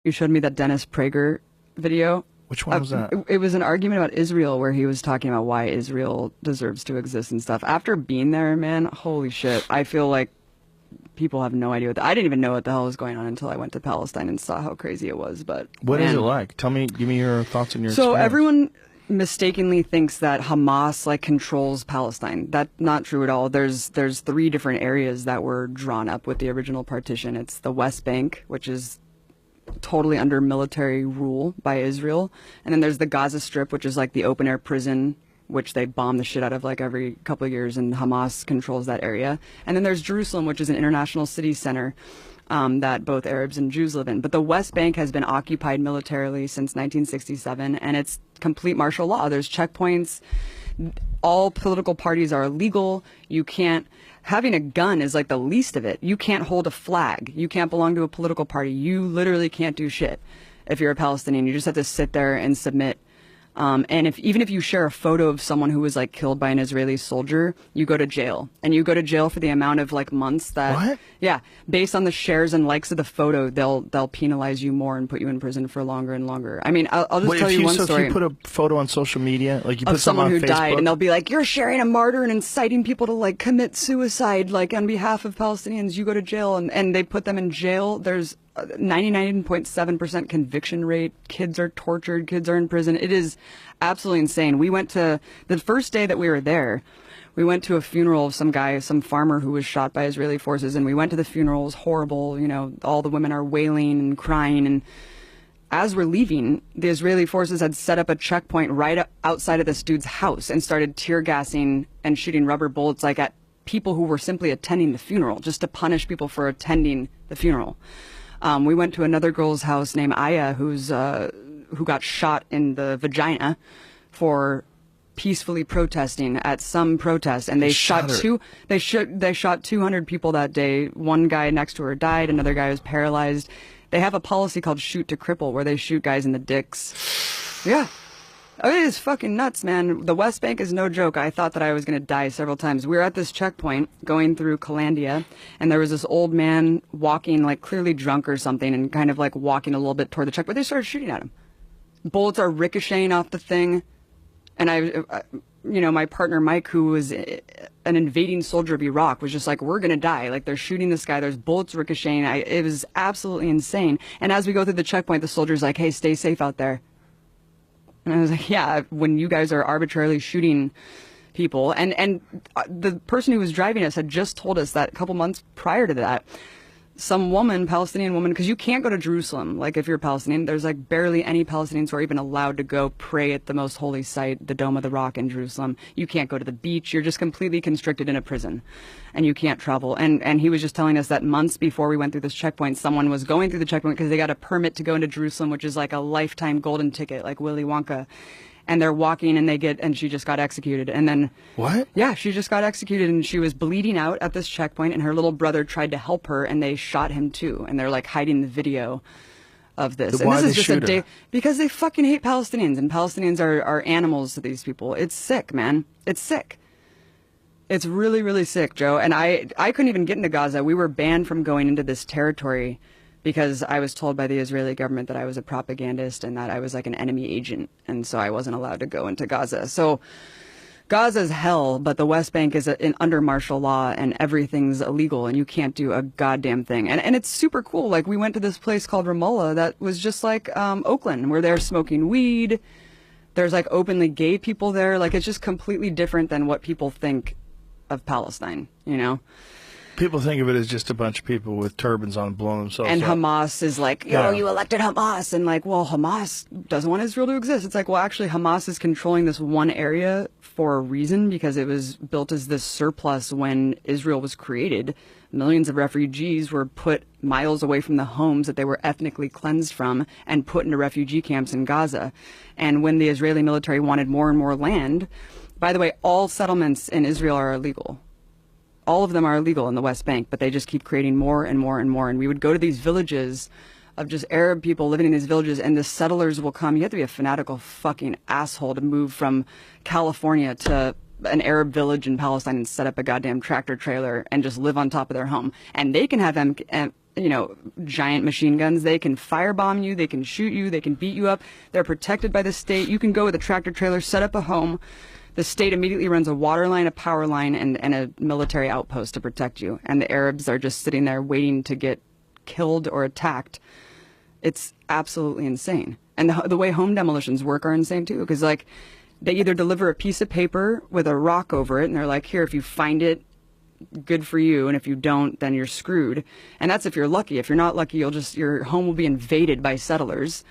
You showed me that Dennis Prager video. Which one was that? It was an argument about Israel where he was talking about why Israel deserves to exist and stuff. After being there, man, holy shit. I feel like people have no idea I didn't even know what the hell was going on until I went to Palestine and saw how crazy it was. But what man, is it like? Give me your thoughts and your so experience. Everyone mistakenly thinks that Hamas like controls Palestine. That's not true at all. There's three different areas that were drawn up with the original partition. It's the West Bank, which is totally under military rule by Israel, and then there's the Gaza Strip, which is like the open air prison, which they bomb the shit out of like every couple of years, and Hamas controls that area. And then there's Jerusalem, which is an international city center that both Arabs and Jews live in. But the West Bank has been occupied militarily since 1967, and it's complete martial law. There's checkpoints. All political parties are illegal. You can't. Having a gun is like the least of it. You can't hold a flag. You can't belong to a political party. You literally can't do shit if you're a Palestinian. You just have to sit there and submit. And even if you share a photo of someone who was like killed by an Israeli soldier, you go to jail, and you go to jail for the amount of like months that, what? Yeah, based on the shares and likes of the photo, they'll penalize you more and put you in prison for longer and longer. I mean, I'll just tell you one story. If you put a photo on social media, like you put of someone who on Facebook, died, and they'll be like, "You're sharing a martyr and inciting people to like commit suicide, like on behalf of Palestinians. You go to jail," and they put them in jail. There's 99.7% conviction rate. Kids are tortured. Kids are in prison. It is absolutely insane. We went to the first day that we were there. We went to a funeral of some guy, some farmer who was shot by Israeli forces, and we went to the funeral. It was horrible. You know, all the women are wailing and crying. And as we're leaving, the Israeli forces had set up a checkpoint right outside of this dude's house and started tear gassing and shooting rubber bullets like at people who were simply attending the funeral, just to punish people for attending the funeral. We went to another girl's house named Aya, who got shot in the vagina for peacefully protesting at some protest, and they shot 200 people that day. One guy next to her died. Another guy was paralyzed. They have a policy called shoot to cripple, where they shoot guys in the dicks. Yeah. Oh, it is fucking nuts, man. The West Bank is no joke. I thought that I was going to die several times. We were at this checkpoint going through Calandia, and there was this old man walking, like clearly drunk or something, and kind of like walking a little bit toward the checkpoint. They started shooting at him. Bullets are ricocheting off the thing. And my partner Mike, who was an invading soldier of Iraq, was just like, "We're going to die. Like, they're shooting this guy. There's bullets ricocheting." It was absolutely insane. And as we go through the checkpoint, the soldier's like, "Hey, stay safe out there." And I was like, yeah, when you guys are arbitrarily shooting people. And the person who was driving us had just told us that a couple months prior to that, some woman, Palestinian woman, because you can't go to Jerusalem. Like, if you're Palestinian, there's like barely any Palestinians who are even allowed to go pray at the most holy site, the Dome of the Rock in Jerusalem. You can't go to the beach. You're just completely constricted in a prison, and you can't travel. And he was just telling us that months before we went through this checkpoint, someone was going through the checkpoint because they got a permit to go into Jerusalem, which is like a lifetime golden ticket, like Willy Wonka. And they're walking, and she just got executed. And then what? Yeah, she just got executed, and she was bleeding out at this checkpoint, and her little brother tried to help her, and they shot him too. And they're like hiding the video of this. Why and this is they just shoot her? Because they fucking hate Palestinians, and Palestinians are animals to these people. It's sick, man. It's sick. It's really, really sick, Joe. And I couldn't even get into Gaza. We were banned from going into this territory because I was told by the Israeli government that I was a propagandist and that I was like an enemy agent. And so I wasn't allowed to go into Gaza. So Gaza's hell, but the West Bank is under martial law, and everything's illegal, and you can't do a goddamn thing. And it's super cool. Like, we went to this place called Ramallah that was just like Oakland, where they're smoking weed. There's like openly gay people there. Like, it's just completely different than what people think of Palestine, you know? People think of it as just a bunch of people with turbans on blowing themselves and up. Hamas is like, yo, you elected Hamas. And like, well, Hamas doesn't want Israel to exist. It's like, well, actually, Hamas is controlling this one area for a reason, because it was built as this surplus when Israel was created. Millions of refugees were put miles away from the homes that they were ethnically cleansed from and put into refugee camps in Gaza. And when the Israeli military wanted more and more land, by the way, all settlements in Israel are illegal. All of them are illegal in the West Bank, but they just keep creating more and more and more. And we would go to these villages of just Arab people living in these villages, and the settlers will come. You have to be a fanatical fucking asshole to move from California to an Arab village in Palestine and set up a goddamn tractor trailer and just live on top of their home. And they can have giant machine guns. They can firebomb you, they can shoot you, they can beat you up. They're protected by the state. You can go with a tractor trailer, set up a home. The state immediately runs a water line, a power line, and a military outpost to protect you. And the Arabs are just sitting there waiting to get killed or attacked. It's absolutely insane. And the way home demolitions work are insane too, because like they either deliver a piece of paper with a rock over it, and they're like, here, if you find it, good for you, and if you don't, then you're screwed. And that's if you're lucky. If you're not lucky, your home will be invaded by settlers,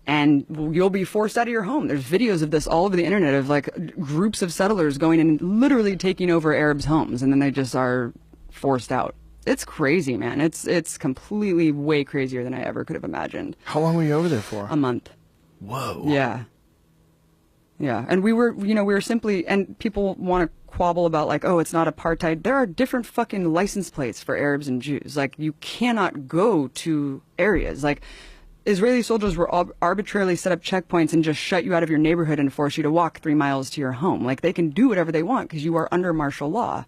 and you'll be forced out of your home. There's videos of this all over the internet of like groups of settlers going and literally taking over Arabs' homes, and then they just are forced out. It's crazy, man. It's completely way crazier than I ever could have imagined. How long were you over there for? A month. Whoa. Yeah. Yeah. And we were simply, and people want to quabble about like, oh, it's not apartheid. There are different fucking license plates for Arabs and Jews. Like, you cannot go to areas. Like, Israeli soldiers were arbitrarily set up checkpoints and just shut you out of your neighborhood and force you to walk 3 miles to your home. Like, they can do whatever they want because you are under martial law.